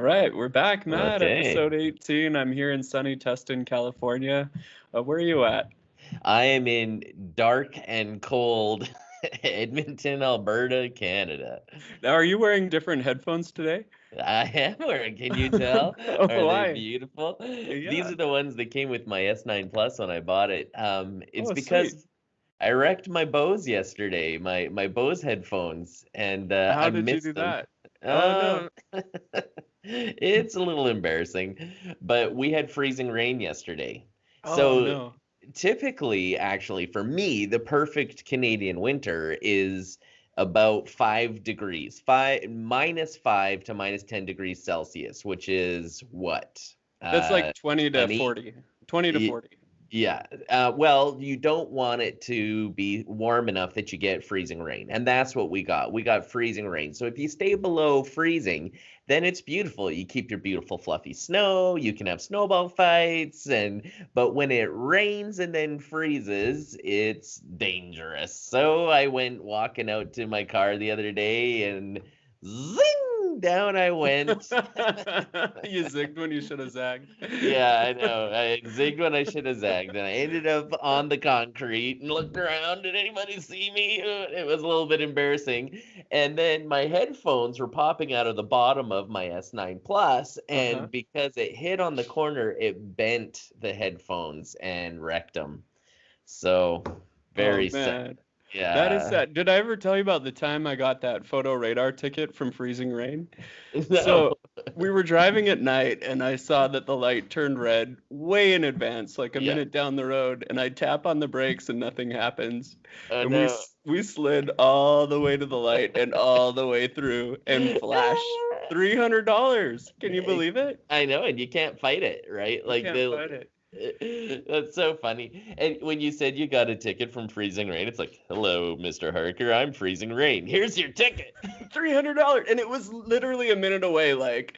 right, we're back, Matt. Okay. Episode 18. I'm here in sunny Tustin, California. Where are you at? I am in dark and cold Edmonton, Alberta, Canada. Now, are you wearing different headphones today? I am wearing, can you tell? Oh, Are they why? beautiful? These Yeah. are the ones that came with my S9 Plus when I bought it. It's Oh, sweet. because I wrecked my Bose yesterday, my Bose headphones, and I How did you do missed them. that? Oh, no. Um, it's a little embarrassing, but we had freezing rain yesterday. Oh, So no. typically, actually, for me, the perfect Canadian winter is about 5 degrees, -5 to -10 degrees Celsius, which is what? That's Uh, like 20 to 20? 40. 20 to 40. Yeah. Well, you don't want it to be warm enough that you get freezing rain. And that's what we got. We got freezing rain. So if you stay below freezing, then it's beautiful. You keep your beautiful fluffy snow, you can have snowball fights, but when it rains and then freezes, it's dangerous. So I went walking out to my car the other day and zing, down I went. You zigged when you should have zagged. Yeah, I know. I zigged when I should have zagged, and I ended up on the concrete and looked around. Did anybody see me? It was a little bit embarrassing. And then my headphones were popping out of the bottom of my S9 Plus, Uh-huh. and because it hit on the corner, it bent the headphones and wrecked them. So Oh, very sad. man. That is Yeah. sad. Did I ever tell you about the time I got that photo radar ticket from freezing rain? No. So we were driving at night and I saw that the light turned red way in advance, like a Yeah. minute down the road, and I tap on the brakes and nothing happens. Oh And no. we slid all the way to the light and all the way through and flash $300. Can you believe it? I know, and you can't fight it, right? You Like can't fight it. that's so funny. And when you said you got a ticket from freezing rain, it's like, "Hello, Mr. Harker, I'm freezing rain. Here's your ticket." $300, and it was literally a minute away. Like,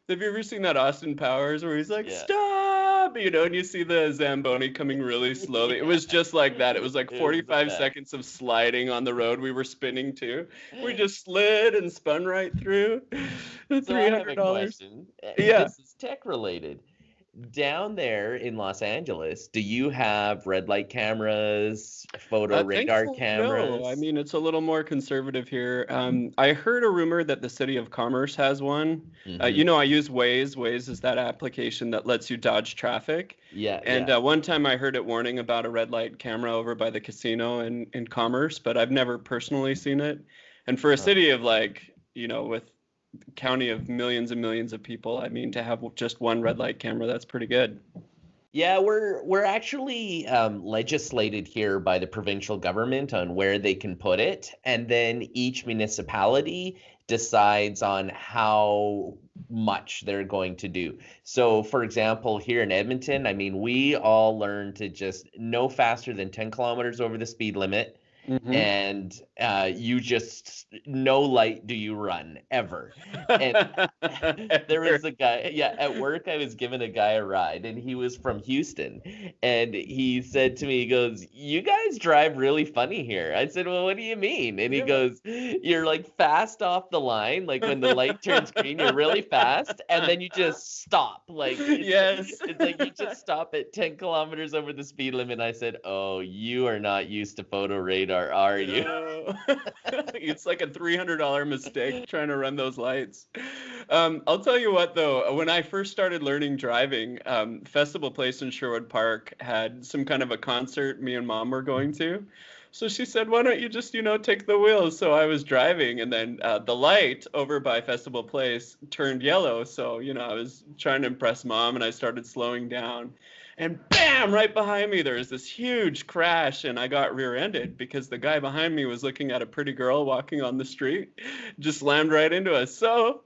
have you ever seen that Austin Powers where he's like, Yeah. stop, and you see the Zamboni coming really slowly? It was just like that. It was like It was the 45 best. seconds of sliding on the road we were spinning to. We just slid and spun right through. So I have a $300. question. Yeah. This is tech related. Down there in Los Angeles, do you have red light cameras, photo radar Thankfully, no. I cameras? mean, it's a little more conservative here. I heard a rumor that the City of Commerce has one. Mm-hmm. I use Waze. Waze is that application that lets you dodge traffic. Yeah, And yeah. one time I heard it warning about a red light camera over by the casino in Commerce, but I've never personally seen it. And for a Oh. city of with county of millions and millions of people, I mean, to have just one red light camera, that's pretty good. Yeah, we're actually legislated here by the provincial government on where they can put it, and then each municipality decides on how much they're going to do. So, for example, here in Edmonton, I mean, we all learn to just no faster than 10 kilometers over the speed limit, Hmm. and you just no light do you run ever. And there was a guy, yeah, at work I was giving a guy a ride and he was from Houston, and he said to me, he goes, "You guys drive really funny here." I said, "Well, what do you mean?" And he Yeah. goes, "You're like fast off the line, like when the light turns green, you're really fast, and then you just stop. Like Yes. it's like you just stop at 10 kilometers over the speed limit." I said, "Oh, you are not used to photo radar, are you?" No. It's like a $300 mistake trying to run those lights. I'll tell you what, though, when I first started learning driving, Festival Place in Sherwood Park had some kind of a concert me and Mom were going to. So she said, why don't you just, take the wheel? So I was driving, and then the light over by Festival Place turned yellow. So, I was trying to impress Mom, and I started slowing down. And bam, right behind me, there was this huge crash, and I got rear-ended because the guy behind me was looking at a pretty girl walking on the street, just slammed right into us. So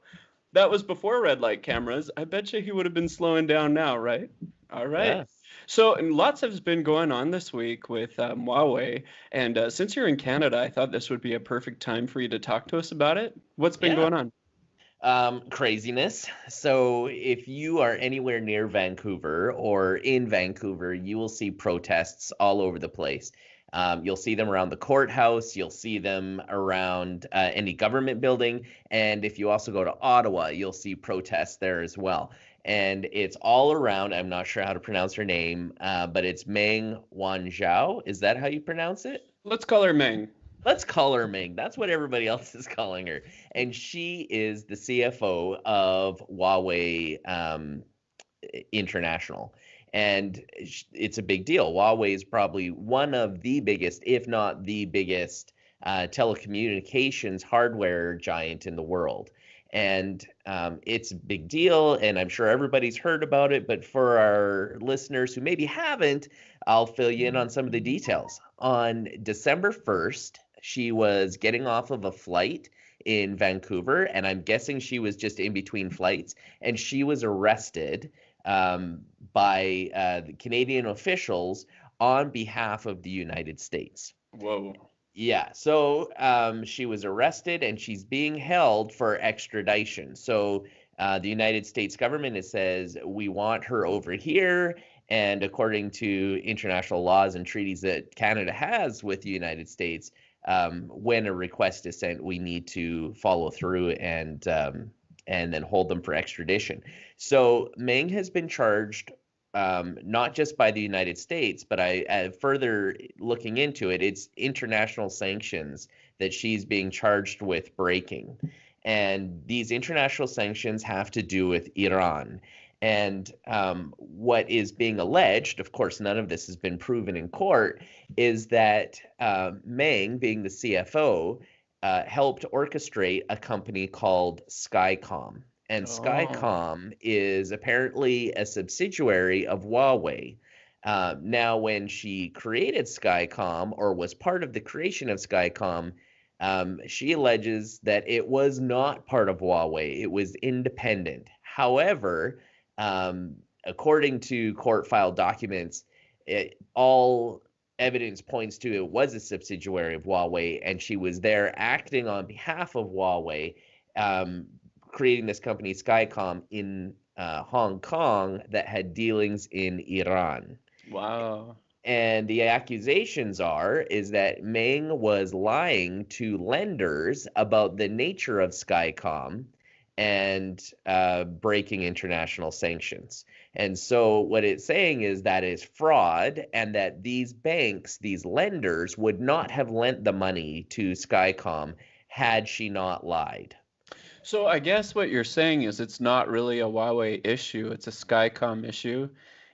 that was before red light cameras. I bet you he would have been slowing down now, right? All right. Yeah. So, and lots has been going on this week with Huawei, and since you're in Canada, I thought this would be a perfect time for you to talk to us about it. What's been Yeah. going on? Craziness. So if you are anywhere near Vancouver or in Vancouver, you will see protests all over the place. You'll see them around the courthouse. You'll see them around any government building. And if you also go to Ottawa, you'll see protests there as well. And it's all around. I'm not sure how to pronounce her name, but it's Meng Wanzhou. Is that how you pronounce it? Let's call her Meng. Let's call her Ming. That's what everybody else is calling her. And she is the CFO of Huawei International. And it's a big deal. Huawei is probably one of the biggest, if not the biggest, telecommunications hardware giant in the world. And it's a big deal, and I'm sure everybody's heard about it. But for our listeners who maybe haven't, I'll fill you in on some of the details. On December 1st, she was getting off of a flight in Vancouver, and I'm guessing she was just in between flights, and she was arrested by the Canadian officials on behalf of the United States. Whoa. Yeah, so she was arrested, and she's being held for extradition. So the United States government says, we want her over here. And according to international laws and treaties that Canada has with the United States, when a request is sent, we need to follow through and then hold them for extradition. So Meng has been charged not just by the United States, but I further looking into it, it's international sanctions that she's being charged with breaking. And these international sanctions have to do with Iran. And what is being alleged, of course, none of this has been proven in court, is that Meng, being the CFO, helped orchestrate a company called Skycom. And Skycom is apparently a subsidiary of Huawei. Now, when she created Skycom, or was part of the creation of Skycom, she alleges that it was not part of Huawei. It was independent. However, according to court file documents, all evidence points to it was a subsidiary of Huawei, and she was there acting on behalf of Huawei, creating this company Skycom in Hong Kong that had dealings in Iran. Wow. And the accusations is that Meng was lying to lenders about the nature of Skycom and breaking international sanctions. And so what it's saying is that is fraud, and that these banks, these lenders, would not have lent the money to Skycom had she not lied. So I guess what you're saying is it's not really a Huawei issue, it's a Skycom issue,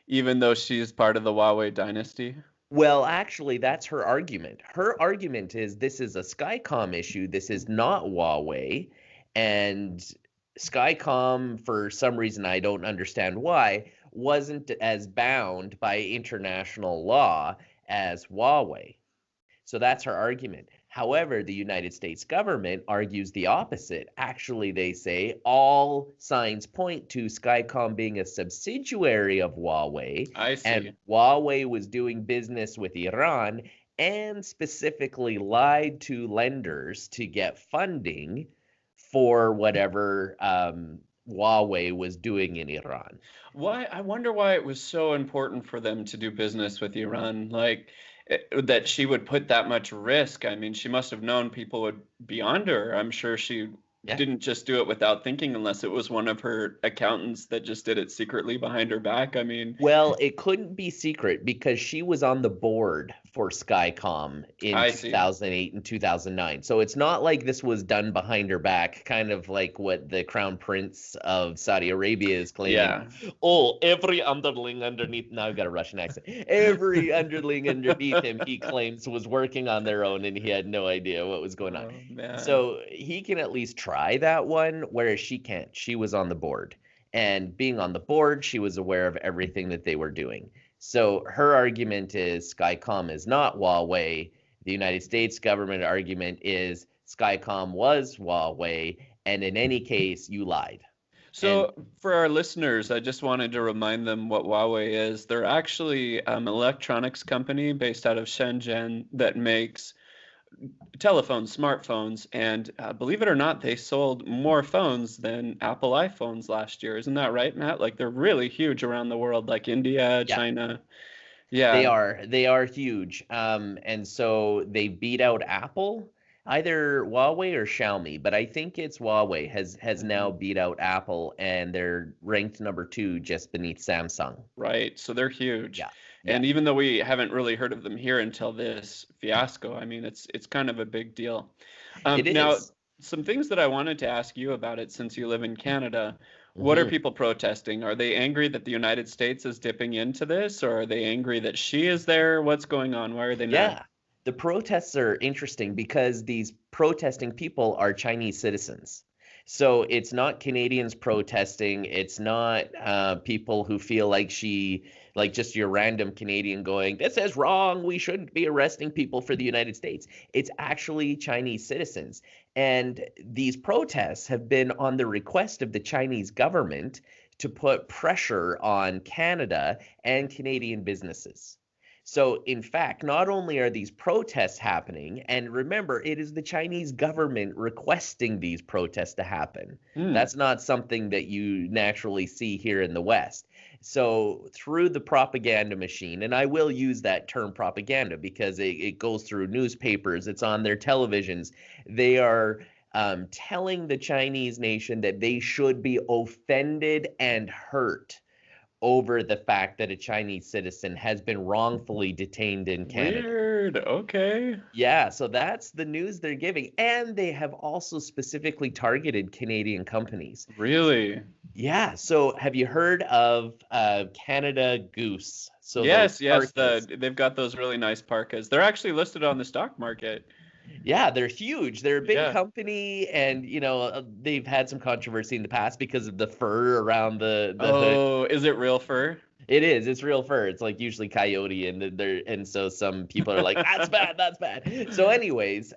even though she's part of the Huawei dynasty. Well, actually, that's her argument. Her argument is this is a Skycom issue, this is not Huawei, and Skycom, for some reason I don't understand why, wasn't as bound by international law as Huawei. So that's her argument. However, the United States government argues the opposite. Actually, they say all signs point to Skycom being a subsidiary of Huawei. I see. And Huawei was doing business with Iran and specifically lied to lenders to get funding for whatever Huawei was doing in Iran. Why? I wonder why it was so important for them to do business with Iran, that she would put that much risk. I mean, she must have known people would be on her. I'm sure she didn't just do it without thinking, unless it was one of her accountants that just did it secretly behind her back. I mean, well, it couldn't be secret because she was on the board for Skycom in 2008 and 2009. So it's not like this was done behind her back, kind of like what the Crown Prince of Saudi Arabia is claiming. Yeah. Oh, every underling underneath, now I've got a Russian accent. Every underling underneath him, he claims, was working on their own and he had no idea what was going on. Man. So he can at least try that one, whereas she can't. She was on the board. And being on the board, she was aware of everything that they were doing. So her argument is Skycom is not Huawei. The United States government argument is Skycom was Huawei, and in any case, you lied. So for our listeners, I just wanted to remind them what Huawei is. They're actually an electronics company based out of Shenzhen that makes telephones, smartphones, and believe it or not, they sold more phones than Apple iPhones last year. Isn't that right, Matt? Like, they're really huge around the world, like India, China. Yeah, They are huge. And so they beat out Apple, either Huawei or Xiaomi, but I think it's Huawei has now beat out Apple, and they're ranked number 2 just beneath Samsung. right. So they're huge. Yeah. Yeah. And even though we haven't really heard of them here until this fiasco, I mean, it's kind of a big deal. It Now, is. some things that I wanted to ask you about it since you live in Canada. What are Mhm. people protesting? Are they angry that the United States is dipping into this, or are they angry that she is there? What's going on? Why are they mad? Yeah. The protests are interesting because these protesting people are Chinese citizens. So it's not Canadians protesting. It's not people who feel like like just your random Canadian going, this is wrong. We shouldn't be arresting people for the United States. It's actually Chinese citizens. And these protests have been on the request of the Chinese government to put pressure on Canada and Canadian businesses. So, in fact, not only are these protests happening, and remember, it is the Chinese government requesting these protests to happen. Hmm. That's not something that you naturally see here in the West. So, through the propaganda machine, and I will use that term propaganda because it goes through newspapers, it's on their televisions, they are telling the Chinese nation that they should be offended and hurt over the fact that a Chinese citizen has been wrongfully detained in Canada. Weird. Okay. Yeah, so that's the news they're giving. And they have also specifically targeted Canadian companies. Really? Yeah, so have you heard of Canada Goose? So those Yes, yes. parkas. They've got those really nice parkas. They're actually listed on the stock market. Yeah, they're huge. They're a big Yeah. company, and they've had some controversy in the past because of the fur around the hood. Oh, is it real fur? It is. It's real fur. It's like usually coyote, and so some people are like, that's bad, that's bad. So, anyways,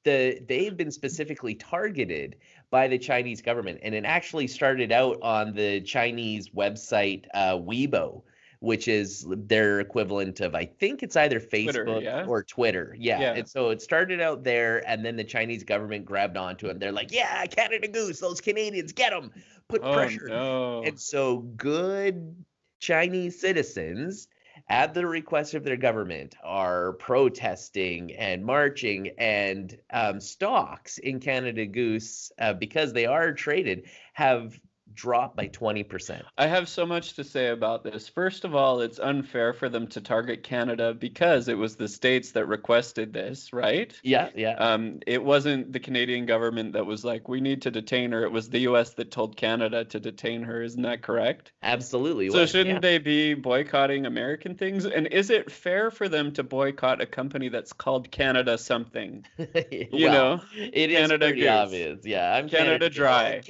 they've been specifically targeted by the Chinese government, and it actually started out on the Chinese website Weibo, which is their equivalent of, I think it's either Twitter, Facebook yeah? or Twitter. Yeah, Yeah. and so it started out there, and then the Chinese government grabbed onto it. They're like, yeah, Canada Goose, those Canadians, get them, put Oh pressure. no. And so good Chinese citizens, at the request of their government, are protesting and marching, and stocks in Canada Goose, because they are traded, have dropped by 20%. I have so much to say about this. First of all, it's unfair for them to target Canada because it was the states that requested this, right? Yeah, yeah. It wasn't the Canadian government that was like, we need to detain her. It was the US that told Canada to detain her. Isn't that correct? Absolutely So was. Yeah. shouldn't they be boycotting American things? And is it fair for them to boycott a company that's called Canada something? You Well, know, it is Canada pretty Goose, obvious. Yeah, I'm Canada Canada. Oh, Dry.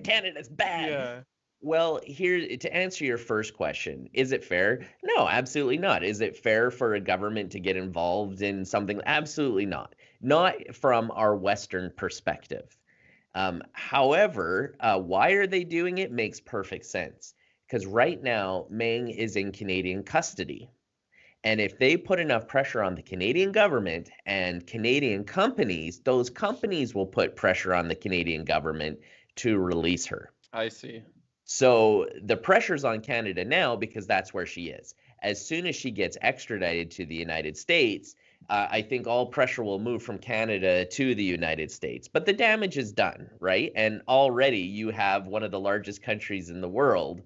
Canada's bad. Yeah. Well, here to answer your first question, is it fair? No, absolutely not. Is it fair for a government to get involved in something? Absolutely not. Not from our Western perspective. However, why are they doing it makes perfect sense. Because right now, Meng is in Canadian custody. And if they put enough pressure on the Canadian government and Canadian companies, those companies will put pressure on the Canadian government to release her. I see. So the pressure's on Canada now because that's where she is. As soon as she gets extradited to the United States, I think all pressure will move from Canada to the United States. But the damage is done, right? And already you have one of the largest countries in the world,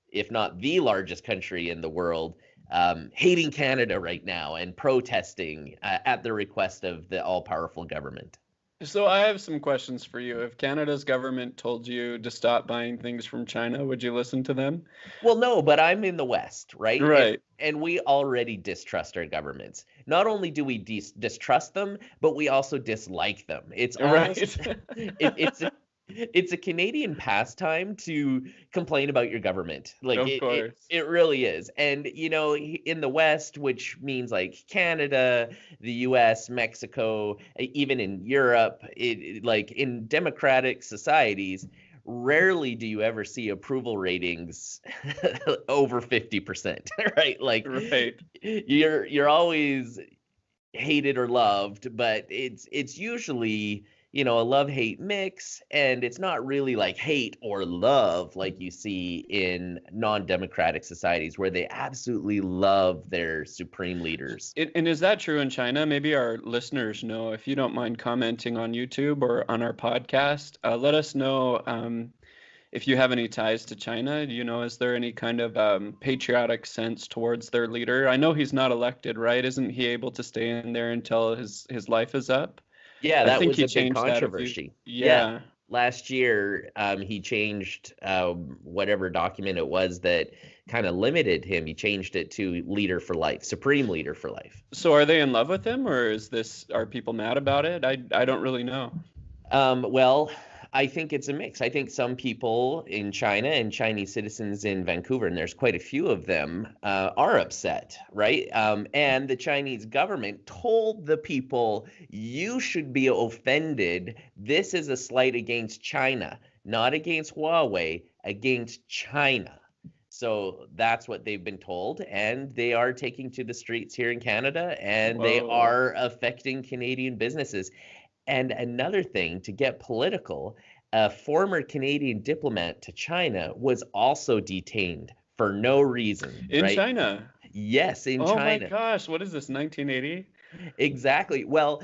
if not the largest country in the world, hating Canada right now and protesting at the request of the all-powerful government. So I have some questions for you. If Canada's government told you to stop buying things from China, would you listen to them? Well, no, but I'm in the West, right? Right. And we already distrust our governments. Not only do we distrust them, but we also dislike them. It's almost Right. it's a Canadian pastime to complain about your government. Like Of course. it really is. And in the West, which means like Canada, the US, Mexico, even in Europe, like in democratic societies, rarely do you ever see approval ratings over 50%, right? Like Right. you're always hated or loved, but it's usually a love-hate mix, and it's not really like hate or love like you see in non-democratic societies where they absolutely love their supreme leaders. And is that true in China? Maybe our listeners know. If you don't mind commenting on YouTube or on our podcast, let us know if you have any ties to China. Is there any kind of patriotic sense towards their leader? I know he's not elected, right? Isn't he able to stay in there until his life is up? Yeah, I that think was he a big changed that a few. controversy. Yeah. Yeah. Last year, he changed whatever document it was that kind of limited him. He changed it to leader for life, supreme leader for life. So are they in love with him, or are people mad about it? I don't really know. Well, I think it's a mix. I think some people in China and Chinese citizens in Vancouver, and there's quite a few of them, are upset, right? And the Chinese government told the people, you should be offended. This is a slight against China, not against Huawei, against China. So that's what they've been told, and they are taking to the streets here in Canada, and they Whoa. are affecting Canadian businesses. And another thing, to get political, a former Canadian diplomat to China was also detained for no reason. In right? China? Yes, in Oh China. my gosh, what is this, 1980? Exactly. Well,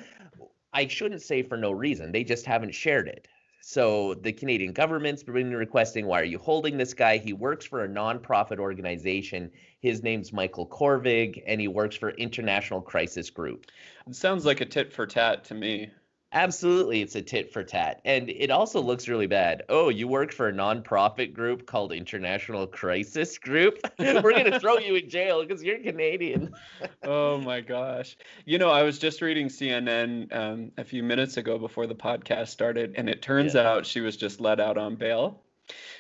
I shouldn't say for no reason. They just haven't shared it. So the Canadian government's been requesting, why are you holding this guy? He works for a nonprofit organization. His name's Michael Korvig, and he works for International Crisis Group. It sounds like a tit for tat to me. Absolutely, it's a tit for tat. And it also looks really bad. Oh, you work for a nonprofit group called International Crisis Group? We're going to throw you in jail because you're Canadian. Oh my gosh. I was just reading CNN a few minutes ago before the podcast started, and it turns out she was just let out on bail.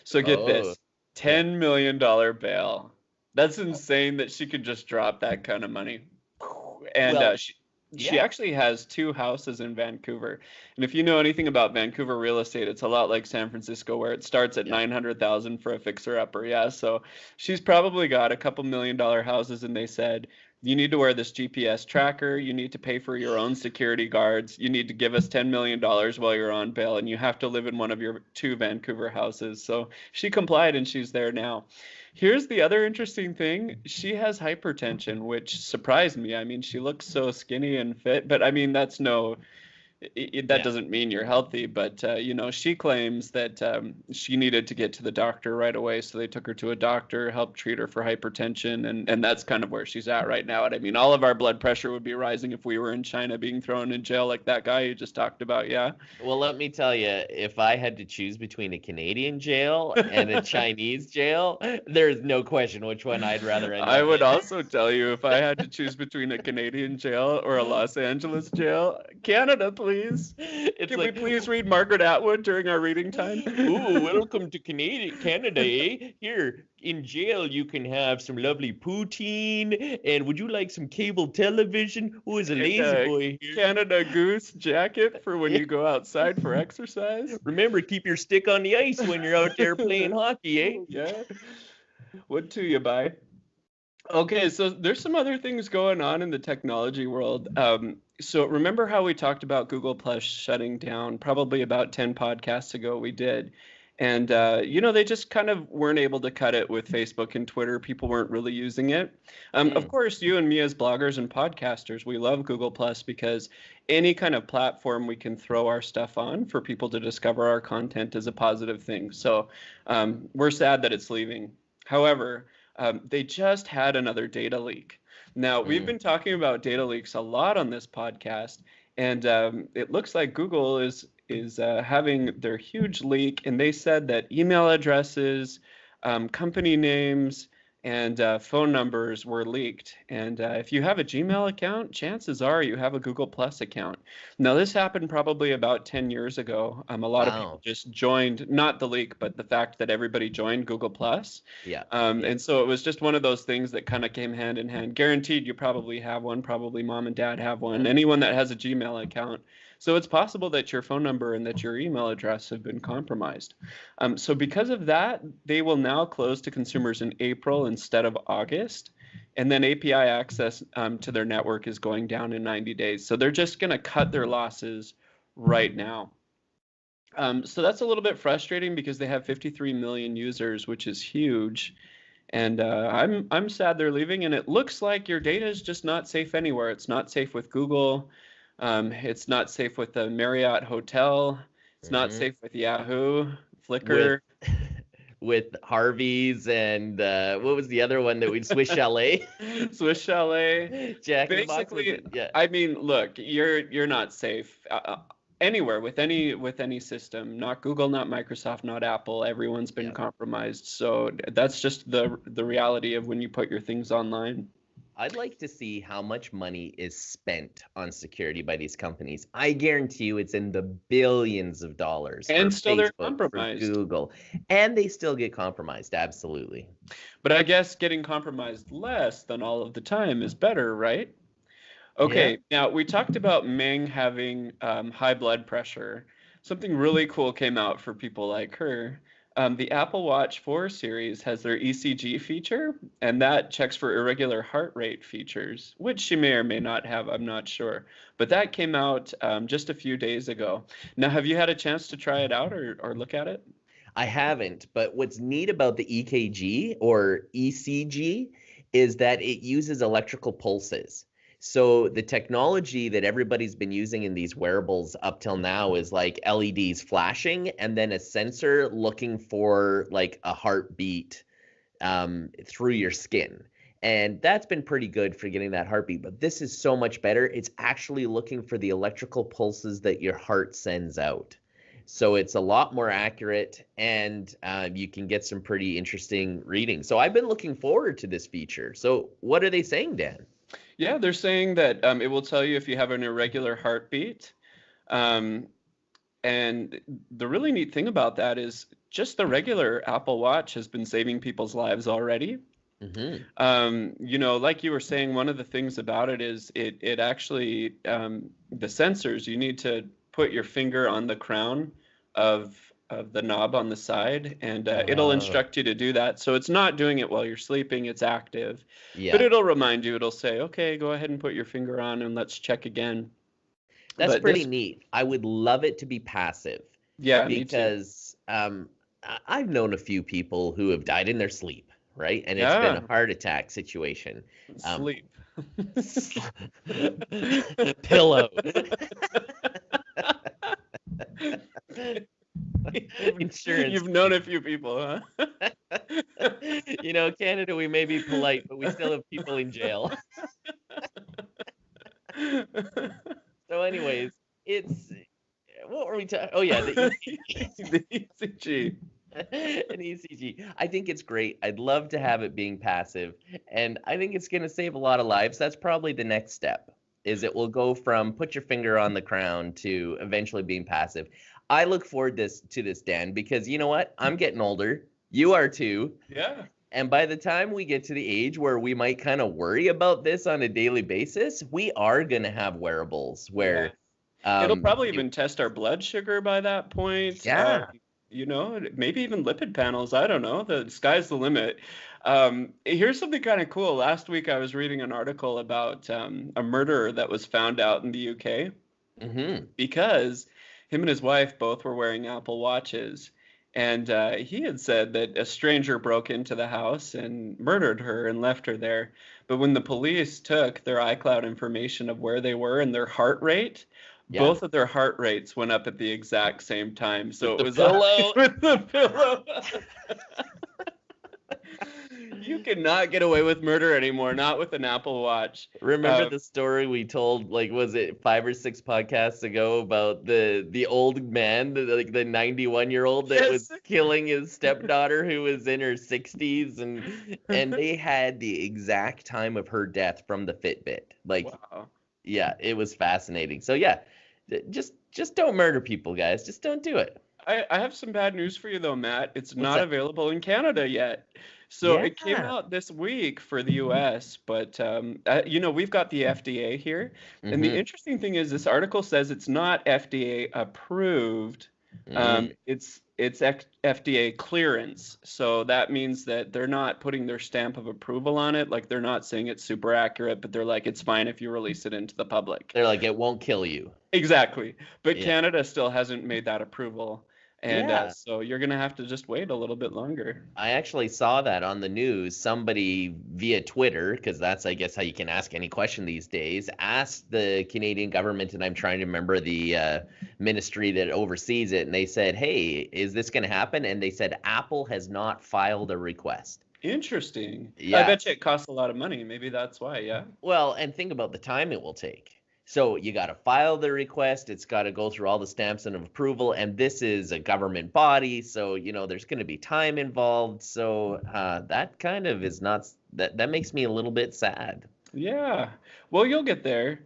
So get this, $10 million bail. That's insane that she could just drop that kind of money. And she actually has 2 houses in Vancouver. And if you know anything about Vancouver real estate, it's a lot like San Francisco, where it starts at $900,000 for a fixer-upper. Yeah, so she's probably got a couple $1 million houses, and they said, you need to wear this GPS tracker, you need to pay for your own security guards, you need to give us $10 million while you're on bail, and you have to live in one of your 2 Vancouver houses. So she complied, and she's there now. Here's the other interesting thing. She has hypertension, which surprised me. I mean, she looks so skinny and fit, but I mean, that doesn't mean you're healthy. But, she claims that she needed to get to the doctor right away. So they took her to a doctor, helped treat her for hypertension. And that's kind of where she's at right now. And I mean, all of our blood pressure would be rising if we were in China being thrown in jail like that guy you just talked about. Yeah. Well, let me tell you, if I had to choose between a Canadian jail and a Chinese jail, there's no question which one I'd rather end up I would in. also tell you, if I had to choose between a Canadian jail or a Los Angeles jail, Canada, please. Can we please read Margaret Atwood during our reading time? Ooh, welcome to Canada, eh? Here, in jail, you can have some lovely poutine, and would you like some cable television? Who is a lazy boy here? Canada Goose jacket for when you go outside for exercise. Remember, keep your stick on the ice when you're out there playing hockey, eh? Yeah. What do you buy? Okay, so there's some other things going on in the technology world. So remember how we talked about Google Plus shutting down probably about 10 podcasts ago we did. And, they just kind of weren't able to cut it with Facebook and Twitter. People weren't really using it. Of course, you and me as bloggers and podcasters, we love Google Plus because any kind of platform we can throw our stuff on for people to discover our content is a positive thing. So we're sad that it's leaving. However, they just had another data leak. Now, we've been talking about data leaks a lot on this podcast, and it looks like Google is having their huge leak, and they said that email addresses, company names, and phone numbers were leaked. And if you have a Gmail account, chances are you have a Google Plus account. Now, this happened probably about 10 years ago. A lot of people just joined, not the leak, but the fact that everybody joined Google Plus. And so it was just one of those things that kind of came hand in hand. Guaranteed you probably have one, probably mom and dad have one, anyone that has a Gmail account. So it's possible that your phone number and that your email address have been compromised. So because of that, they will now close to consumers in April instead of August. And then API access to their network is going down in 90 days. So they're just going to cut their losses right now. So that's a little bit frustrating because they have 53 million users, which is huge. And I'm sad they're leaving. And it looks like your data is just not safe anywhere. It's not safe with Google. It's not safe with the Marriott Hotel. It's not Mhm. safe with Yahoo, With Flickr, with Harvey's and what was the other one that we Swiss Chalet? Swiss Chalet. Jack in the Box was Basically, it? Yeah. I mean, look, you're not safe anywhere with any system. Not Google, not Microsoft, not Apple. Everyone's been Yeah. compromised. So that's just the reality of when you put your things online. I'd like to see how much money is spent on security by these companies. I guarantee you it's in the billions of dollars for And still they're Facebook, for compromised. Google, and they still get compromised. Absolutely. But I guess getting compromised less than all of the time is better, right? Yeah. Okay, now we talked about Meng having high blood pressure. Something really cool came out for people like her. The Apple Watch 4 series has their ECG feature, and that checks for irregular heart rate features, which she may or may not have, I'm not sure. But that came out just a few days ago. Now, have you had a chance to try it out or look at it? I haven't, but what's neat about the EKG or ECG is that it uses electrical pulses. So the technology that everybody's been using in these wearables up till now is like LEDs flashing and then a sensor looking for like a heartbeat through your skin. And that's been pretty good for getting that heartbeat. But this is so much better. It's actually looking for the electrical pulses that your heart sends out. So it's a lot more accurate, and you can get some pretty interesting readings. So I've been looking forward to this feature. So what are they saying, Dan? Yeah, they're saying that it will tell you if you have an irregular heartbeat. Um, And the really neat thing about that is just the regular Apple Watch has been saving people's lives already. Hmm. Like you were saying, one of the things about it is it actually the sensors, you need to put your finger on the crown of the knob on the side, and it'll Oh, instruct you to do that. So it's not doing it while you're sleeping, it's active. But yeah. it'll remind you, it'll say, okay, go ahead and put your finger on and let's check again. That's But pretty this, neat. I would love it to be passive yeah, me too. because I've known a few people who have died in their sleep, right? And it's been a Yeah, heart attack situation. Um, sleep. pillow. Insurance. You've known a few people, huh? Canada, we may be polite, but we still have people in jail. So, anyways, it's what were we talking? Oh yeah, the The ECG. an ECG. I think it's great. I'd love to have it being passive, and I think it's going to save a lot of lives. That's probably the next step. Is it will go from put your finger on the crown to eventually being passive. I look forward to this, Dan, because you know what? I'm getting older. You are too. Yeah. And by the time we get to the age where we might kind of worry about this on a daily basis, we are going to have wearables Yeah. where, It'll probably it- even test our blood sugar by that point. yeah, Maybe even lipid panels. I don't know. The sky's the limit. Here's something kind of cool. Last week I was reading an article about a murderer that was found out in the UK hmm because him and his wife both were wearing Apple Watches. And he had said that a stranger broke into the house and murdered her and left her there. But when the police took their iCloud information of where they were and their heart rate, yeah, both of their heart rates went up at the exact same time. So with it the was pillow. with the pillow. You cannot get away with murder anymore, not with an Apple Watch. Remember the story we told, like, was it 5 or 6 podcasts ago about the old man, the 91-year-old that Yes. was killing his stepdaughter who was in her 60s, and they had the exact time of her death from the Fitbit. Like, Wow. yeah, it was fascinating. So yeah, just don't murder people, guys. Just don't do it. I have some bad news for you though, Matt. It's What's not that? available in Canada yet. So it came Yeah. out this week for the US, but we've got the FDA here. And the Mm-hmm. interesting thing is this article says it's not FDA approved. Mm. It's FDA clearance. So that means that they're not putting their stamp of approval on it. Like they're not saying it's super accurate, but they're like, it's fine if you release it into the public. They're like, it won't kill you. Exactly. But Yeah. Canada still hasn't made that approval. And Yeah. so you're going to have to just wait a little bit longer. I actually saw that on the news. Somebody via Twitter, because that's, I guess, how you can ask any question these days, asked the Canadian government, and I'm trying to remember the ministry that oversees it, and they said, hey, is this going to happen? And they said, Apple has not filed a request. Interesting. I Yeah. bet you it costs a lot of money. Maybe that's why, yeah. Well, and think about the time it will take. So you got to file the request. It's got to go through all the stamps and approval. And this is a government body. So, there's going to be time involved. So that kind of is not, that makes me a little bit sad. Yeah. Well, you'll get there.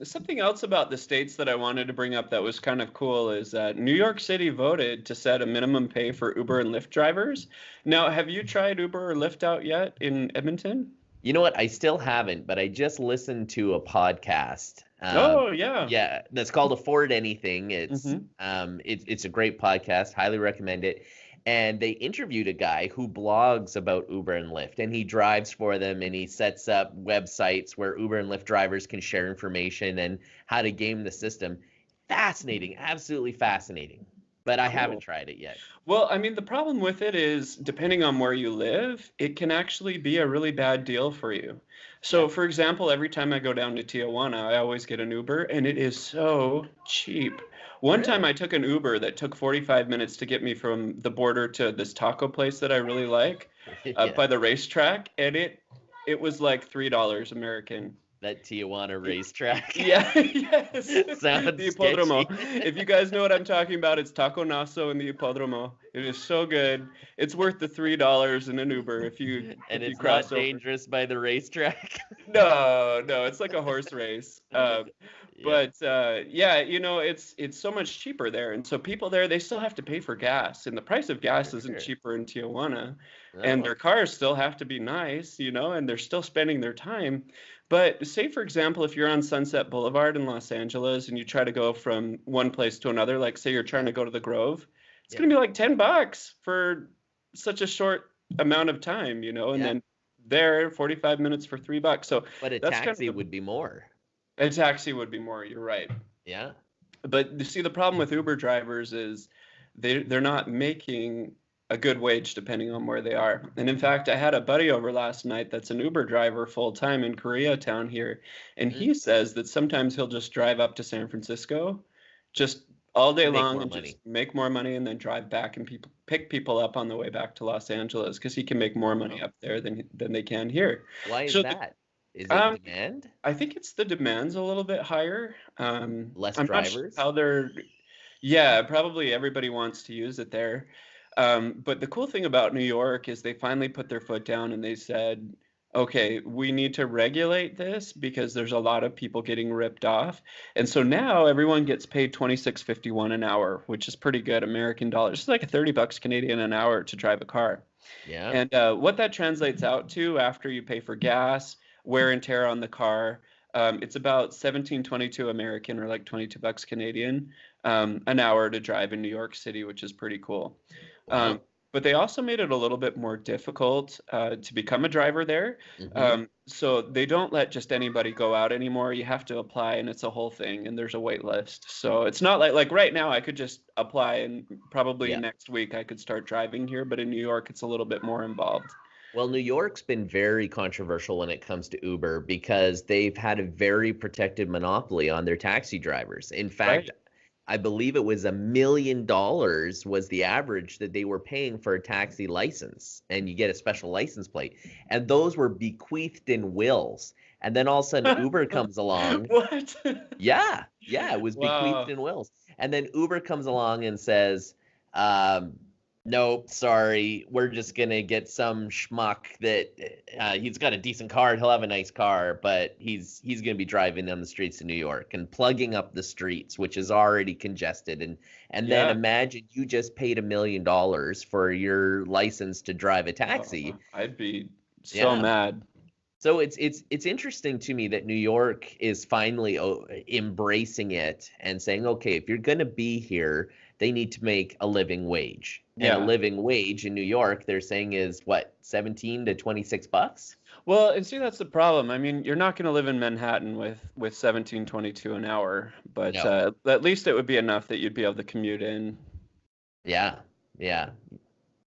Something else about the states that I wanted to bring up that was kind of cool is that New York City voted to set a minimum pay for Uber and Lyft drivers. Now, have you tried Uber or Lyft out yet in Edmonton? You know what? I still haven't, but I just listened to a podcast. Oh, yeah. Yeah, that's called Afford Anything. Mhm. It's a great podcast. Highly recommend it. And they interviewed a guy who blogs about Uber and Lyft, and he drives for them, and he sets up websites where Uber and Lyft drivers can share information and how to game the system. Fascinating, absolutely fascinating. But I haven't Cool. tried it yet. Well, I mean, the problem with it is, depending on where you live, it can actually be a really bad deal for you. Yeah. So, for example, every time I go down to Tijuana, I always get an Uber, and it is so cheap. One time Really? I took an Uber that took 45 minutes to get me from the border to this taco place that I really like, Yeah, by the racetrack, and it was like $3 American. that Tijuana racetrack. Yeah, yes. Sounds The Hipódromo. sketchy. If you guys know what I'm talking about, it's Taco Naso in the Hipódromo. It is so good. It's worth the $3 in an Uber if you And if you it's cross not over. dangerous by the racetrack. No, it's like a horse race. Yeah, Yeah, it's so much cheaper there, and so people there they still have to pay for gas, and the price of gas for isn't sure. cheaper in Tijuana, and Oh, their cars still have to be nice, and they're still spending their time. But say, for example, if you're on Sunset Boulevard in Los Angeles and you try to go from one place to another, like say you're trying yeah, to go to the Grove, it's yeah, gonna be like $10 for such a short amount of time, and yeah. then there 45 minutes for $3. So But a that's kind of taxi would be more. a taxi would be more, you're right. Yeah. But you see, the problem with Uber drivers is they're not making a good wage depending on where they are. And in fact, I had a buddy over last night that's an Uber driver full time in Koreatown here, and Hmm. he says that sometimes he'll just drive up to San Francisco, just all day Make long more and just money. make more money and then drive back and pick people up on the way back to Los Angeles because he can make more money Wow. up there than they can here. Why is So that? Is it um, demand? I think it's the demand's a little bit higher. Less I'm not sure drivers? how they're. Yeah, probably everybody wants to use it there. But the cool thing about New York is they finally put their foot down and they said, okay, we need to regulate this because there's a lot of people getting ripped off. And so now everyone gets paid 26.51 an hour, which is pretty good American dollars. It's like $30 Canadian an hour to drive a car. Yeah. And what that translates out to after you pay for gas, wear and tear on the car, it's about 17.22 American or like $22 Canadian an hour to drive in New York City, which is pretty cool. Um, Wow. but they also made it a little bit more difficult to become a driver there. Hmm. So they don't let just anybody go out anymore. You have to apply, and it's a whole thing, and there's a wait list. So it's not like right now I could just apply, and probably Yeah. next week I could start driving here. But in New York, it's a little bit more involved. Well, New York's been very controversial when it comes to Uber because they've had a very protected monopoly on their taxi drivers. In fact, Right. I believe it was $1 million was the average that they were paying for a taxi license, and you get a special license plate. And those were bequeathed in wills. And then all of a sudden Uber comes along. What? Yeah, yeah, it was bequeathed Wow. in wills. And then Uber comes along and says, um, nope, sorry, we're just gonna get some schmuck that he's got a decent car, he'll have a nice car, but he's gonna be driving on the streets of New York and plugging up the streets, which is already congested. And then Yeah. imagine you just paid $1 million for your license to drive a taxi. I'd be so Yeah. mad. So it's interesting to me that New York is finally embracing it and saying, okay, if you're going to be here, they need to make a living wage. And a Yeah. living wage in New York, they're saying is what, 17 to 26 bucks? Well, and see, that's the problem. I mean, you're not going to live in Manhattan with 17.22 an hour, but No. at least it would be enough that you'd be able to commute in. Yeah. Yeah.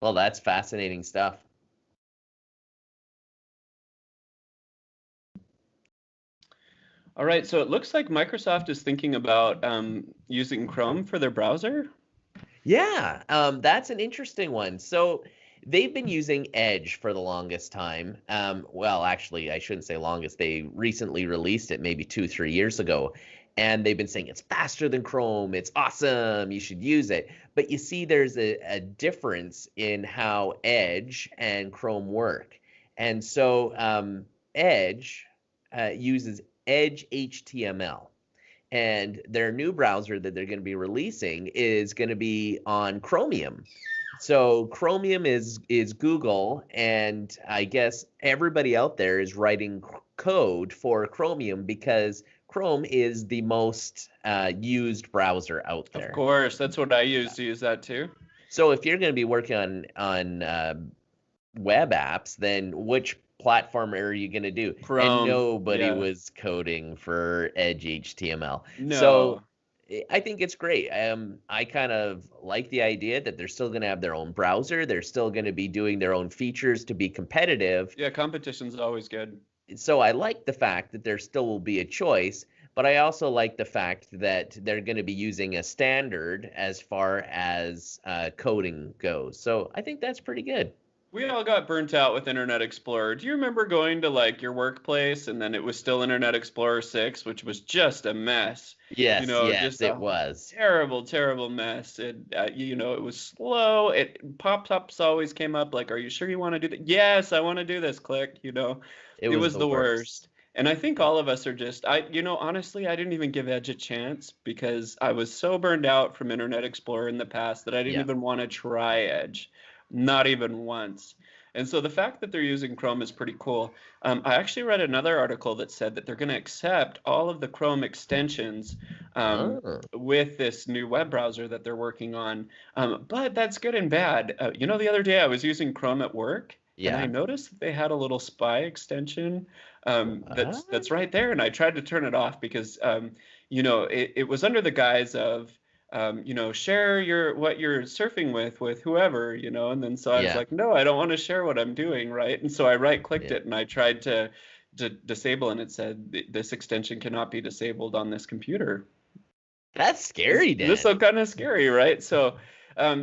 Well, that's fascinating stuff. All right, so it looks like Microsoft is thinking about using Chrome for their browser. Yeah, that's an interesting one. So they've been using Edge for the longest time. Well, actually, I shouldn't say longest. They recently released it maybe 2, 3 years ago. And they've been saying it's faster than Chrome. It's awesome. You should use it. But you see, there's a difference in how Edge and Chrome work. And so Edge uses Edge HTML. And their new browser that they're going to be releasing is going to be on Chromium. So Chromium is Google, and I guess everybody out there is writing code for Chromium because Chrome is the most used browser out Of there. course, that's what I use to use that too. So if you're going to be working on web apps, then which platform are you going to do? And Chrome, nobody yeah. was coding for Edge HTML. So No. I think it's great. I kind of like the idea that they're still going to have their own browser. They're still going to be doing their own features to be competitive. Yeah, competition's always good. So I like the fact that there still will be a choice, but I also like the fact that they're going to be using a standard as far as coding goes. So I think that's pretty good. We all got burnt out with Internet Explorer. Do you remember going to like your workplace and then it was still Internet Explorer 6, which was just a mess? You Yes, know, yes, just it a was. terrible, terrible mess. It was slow. It pop-ups always came up like, "Are you sure you want to do that?" "Yes, I want to do this." Click, It It was was the the worst. worst. And I think all of us are just, honestly, I didn't even give Edge a chance because I was so burned out from Internet Explorer in the past that I didn't Yeah. even want to try Edge, not even once. And so the fact that they're using Chrome is pretty cool. I actually read another article that said that they're going to accept all of the Chrome extensions Oh, with this new web browser that they're working on. But that's good and bad. The other day I was using Chrome at work, and I yeah. noticed that they had a little spy extension that's What? right there, and I tried to turn it off because it was under the guise of share what you're surfing with whoever, and then so I was Yeah, like, no, I don't want to share what I'm doing, right? And so I right clicked yeah. it and I tried to disable, and it said this extension cannot be disabled on this computer. That's scary, This Dan. is kind of scary, right? So, I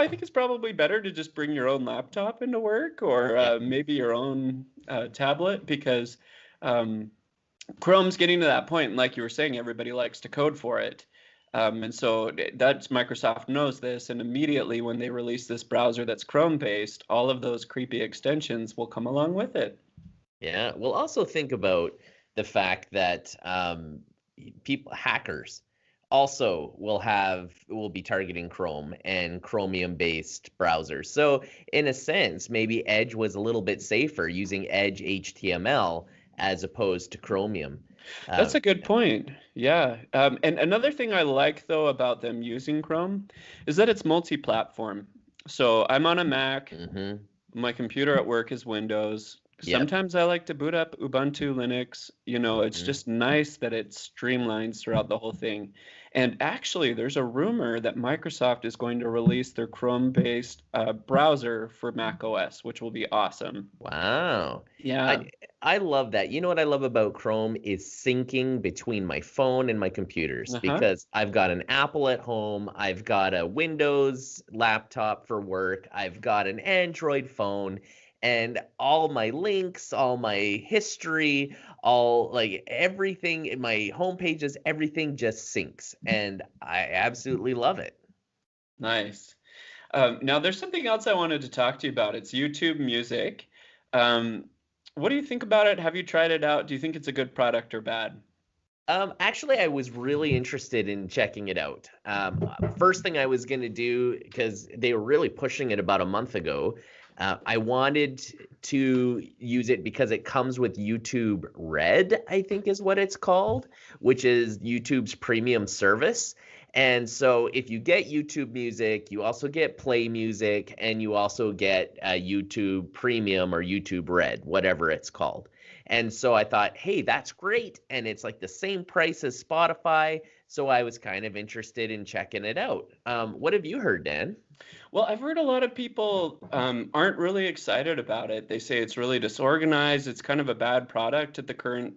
think it's probably better to just bring your own laptop into work or Yeah. maybe your own tablet because um, Chrome's getting to that point, and like you were saying, everybody likes to code for it. And so that's Microsoft knows this, and immediately when they release this browser that's Chrome based, all of those creepy extensions will come along with it. Yeah. We'll also think about the fact that hackers also will be targeting Chrome and Chromium based browsers. So in a sense, maybe Edge was a little bit safer using Edge HTML as opposed to Chromium. That's Um, a good point. Yeah. And another thing I like though about them using Chrome is that it's multi-platform. So I'm on a Mac. mhm. My computer at work is Windows. Yep. Sometimes I like to boot up Ubuntu Linux. It's Mhm. just nice that it streamlines throughout the whole thing. And actually, there's a rumor that Microsoft is going to release their Chrome-based browser for Mac OS, which will be awesome. Wow. Yeah. I love that. You know what I love about Chrome is syncing between my phone and my computers Uh-huh. because I've got an Apple at home, I've got a Windows laptop for work, I've got an Android phone, and all my links, all my history, all like everything in my home pages, everything just syncs. And I absolutely love it. Nice. Now, there's something else I wanted to talk to you about. It's YouTube Music. Um, what do you think about it? Have you tried it out? Do you think it's a good product or bad? Actually, I was really interested in checking it out. First thing I was going to do, because they were really pushing it about a month ago, I wanted to use it because it comes with YouTube Red, I think is what it's called, which is YouTube's premium service. And so if you get YouTube Music, you also get Play Music, and you also get YouTube Premium or YouTube Red, whatever it's called. And so I thought, hey, that's great. And it's like the same price as Spotify. So I was kind of interested in checking it out. What have you heard, Dan? Well, I've heard a lot of people aren't really excited about it. They say it's really disorganized. It's kind of a bad product at the current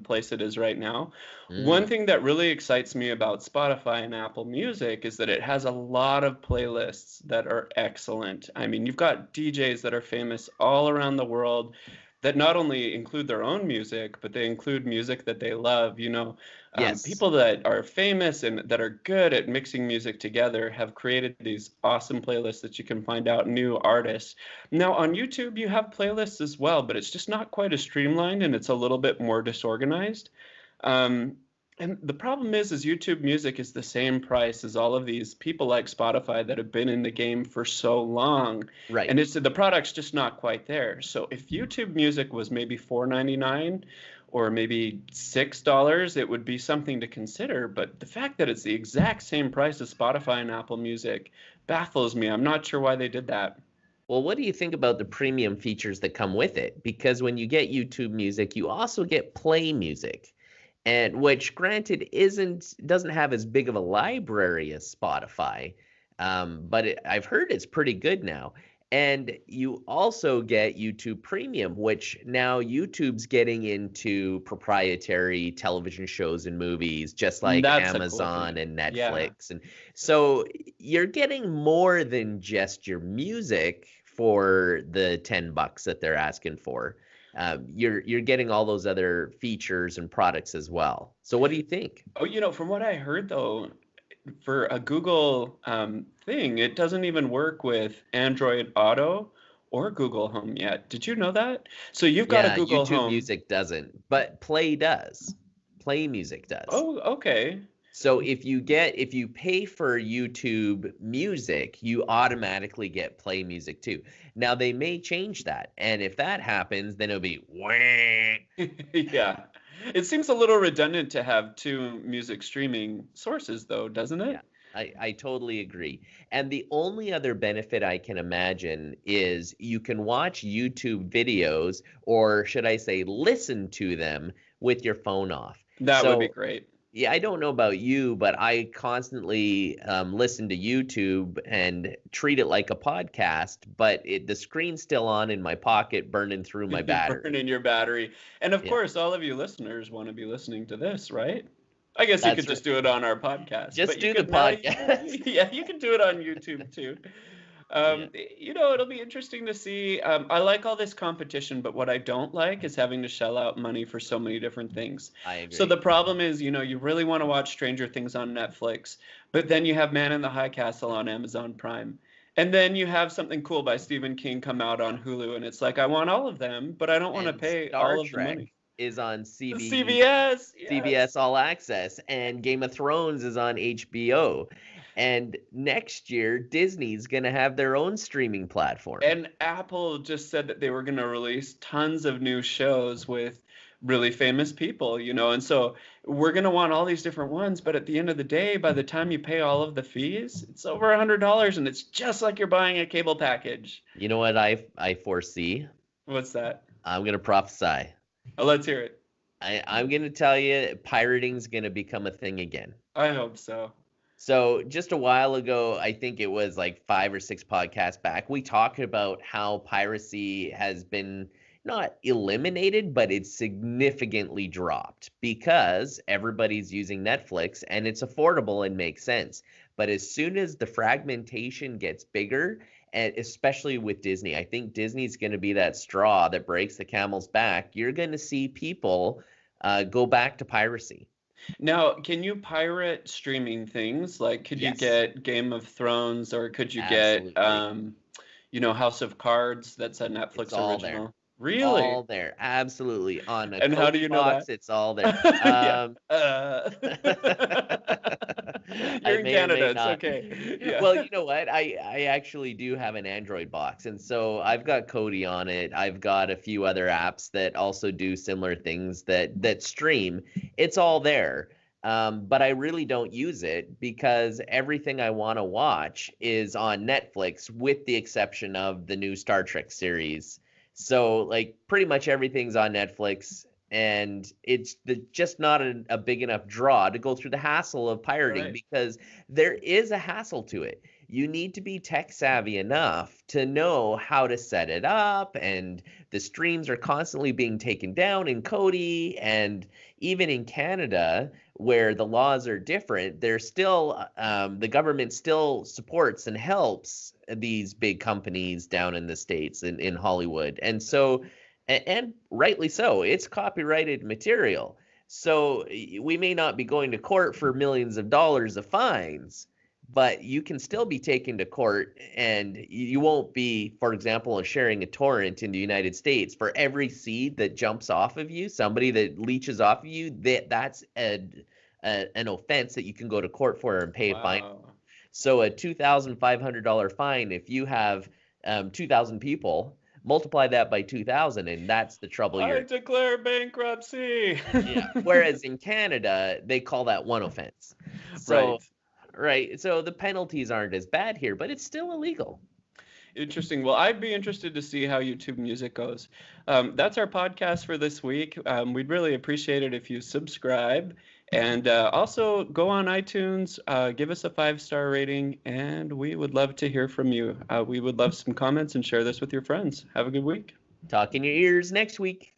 place it is right now. One thing that really excites me about Spotify and Apple Music is that it has a lot of playlists that are excellent. I mean, you've got DJs that are famous all around the world that not only include their own music, but they include music that they love. Yes. People that are famous and that are good at mixing music together have created these awesome playlists that you can find out new artists. Now on YouTube, you have playlists as well, but it's just not quite as streamlined and it's a little bit more disorganized. And the problem is YouTube Music is the same price as all of these people like Spotify that have been in the game for so long. Right. And the product's just not quite there. So if YouTube Music was maybe $4.99 or maybe $6, it would be something to consider. But the fact that it's the exact same price as Spotify and Apple Music baffles me. I'm not sure why they did that. Well, what do you think about the premium features that come with it? Because when you get YouTube Music, you also get Play Music. And which, granted, doesn't have as big of a library as Spotify, but I've heard it's pretty good now. And you also get YouTube Premium, which now YouTube's getting into proprietary television shows and movies, just like That's a cool Amazon thing. and Yeah. Netflix. And so you're getting more than just your music for the $10 that they're asking for. You're getting all those other features and products as well. So what do you think? Oh, from what I heard though, for a Google thing, it doesn't even work with Android Auto or Google Home yet. Did you know that? So you've got a Google YouTube Home. Music doesn't, but Play does. Play Music does. Oh, okay. So if you pay for YouTube Music, you automatically get Play Music too. Now they may change that, and if that happens, then it'll be wah. Yeah. It seems a little redundant to have two music streaming sources though, doesn't it? Yeah, I totally agree. And the only other benefit I can imagine is you can watch YouTube videos, or should I say listen to them with your phone off. That would be great. Yeah, I don't know about you, but I constantly listen to YouTube and treat it like a podcast, but the screen's still on in my pocket, burning through my battery. Burning your battery. And of course, all of you listeners want to be listening to this, right? I guess you could just do it on our podcast. Just do the podcast. Yeah, you can do it on YouTube too. It'll be interesting to see. I like all this competition, but what I don't like is having to shell out money for so many different things. I agree. So the problem is, you really want to watch Stranger Things on Netflix, but then you have Man in the High Castle on Amazon Prime. And then you have something cool by Stephen King come out on Hulu, and it's like, I want all of them, but I don't want to pay all of the money. Is on CBS. CBS All Access, and Game of Thrones is on HBO. And next year, Disney's going to have their own streaming platform. And Apple just said that they were going to release tons of new shows with really famous people, and so we're going to want all these different ones. But at the end of the day, by the time you pay all of the fees, it's over $100, and it's just like you're buying a cable package. You know what I foresee? What's that? I'm going to prophesy. Oh, let's hear it. I'm going to tell you, pirating's going to become a thing again. I hope so. So just a while ago, I think it was like 5 or 6 podcasts back, we talked about how piracy has been not eliminated, but it's significantly dropped because everybody's using Netflix and it's affordable and makes sense. But as soon as the fragmentation gets bigger, and especially with Disney, I think Disney's going to be that straw that breaks the camel's back. You're going to see people go back to piracy. Now, can you pirate streaming things? Like, could you get Game of Thrones, or could you get, House of Cards? That's a Netflix it's all original. There. Really? All there, absolutely. On a and how do you know box, that? It's all there. I may or Canada, may it's not. okay. Yeah. Well, you know what? I actually do have an Android box, and so I've got Kodi on it. I've got a few other apps that also do similar things that stream. It's all there. But I really don't use it because everything I want to watch is on Netflix, with the exception of the new Star Trek series. So, like, pretty much everything's on Netflix, and it's just not a big enough draw to go through the hassle of pirating, Right. because there is a hassle to it. You need to be tech savvy enough to know how to set it up, and the streams are constantly being taken down in Kodi, and even in Canada, where the laws are different, there's still the government still supports and helps these big companies down in the States, in Hollywood. And so, and rightly so, it's copyrighted material. So we may not be going to court for millions of dollars of fines, but you can still be taken to court, and you won't be, for example, sharing a torrent in the United States. For every seed that jumps off of you, somebody that leeches off of you, that's an offense that you can go to court for and pay a fine. Wow. So a $2,500 fine, if you have 2,000 people, multiply that by 2,000, and that's the trouble I you're. declare bankruptcy. Yeah. Whereas in Canada, they call that one offense. So, Right. right. So the penalties aren't as bad here, but it's still illegal. Interesting. Well, I'd be interested to see how YouTube Music goes. That's our podcast for this week. We'd really appreciate it if you subscribe, and also go on iTunes, give us a 5-star rating, and we would love to hear from you. We would love some comments, and share this with your friends. Have a good week. Talk in your ears next week.